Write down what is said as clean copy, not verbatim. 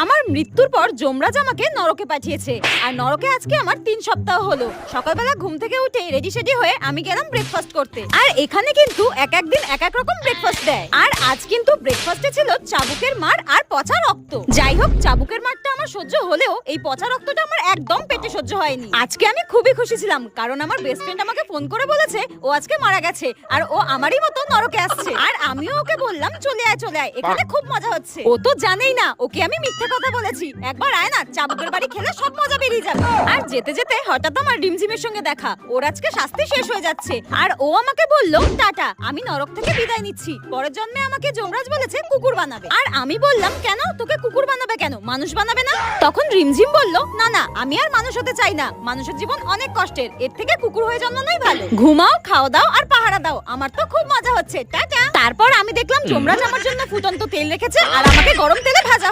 আমার মৃত্যুর পর যমরাজ আমাকে নরকে পাঠিয়েছে, আর নরকে আজকে আমার 3 সপ্তাহ হলো। সকালবেলা ঘুম থেকে উঠে রেডি সেডি হয়ে আমি গেলাম ব্রেকফাস্ট করতে। আর এখানে কিন্তু এক এক দিন এক এক রকম ব্রেকফাস্ট দেয়। আর আজ কিন্তু ব্রেকফাস্টে ছিল চাবুকের মার আর পচা রক্ত। যাই হোক, চাবুকের মারটা আমার সহ্য হলেও এই পচা রক্তটা আমার একদম পেটে সহ্য হয়নি। আজকে আমি খুবই খুশি ছিলাম, কারণ আমার বেস্ট ফ্রেন্ড আমাকে ফোন করে বলেছে ও আজকে মারা গেছে, আর ও আমারই মতো নরকে আসছে। আর আমিও ওকে বললাম চলে আয় চলে আয়, এখানে খুব মজা হচ্ছে। ও তো জানেই না ওকে আমি মিথ্যে কথা বলেছি। একবার আয় না, চাবুকের বাড়ি খেলে সব মজা বেরিয়ে যাবে। আর যেতে যেতে হঠাৎ আমার রিমঝিমের সঙ্গে দেখা। ওর আজকে শাস্তি শেষ হয়ে যাচ্ছে, আর ও আমাকে বলল টাটা, আমি নরক থেকে বিদায় নিচ্ছি। পরের জন্মে আমাকে যমরাজ বলেছে কুকুর বানাবে। আর আমি বললাম কেন, তোকে কুকুর বানাবে কেন, মানুষ বানাবে না? তখন রিমঝিম বলল না না, আমি আর মানুষ হতে চাই না। মানুষের জীবন অনেক কষ্টের, এর থেকে কুকুর হয়ে জন্মানোই ভালো। ঘুমাও, খাও দাও আর পাহারা দাও, আমার তো খুব মজা হচ্ছে, টাটা। তারপর আমি দেখলাম যমরাজ আমার জন্য ফুটন্ত তেল রেখেছে আর আমাকে গরম তেলে ভাজা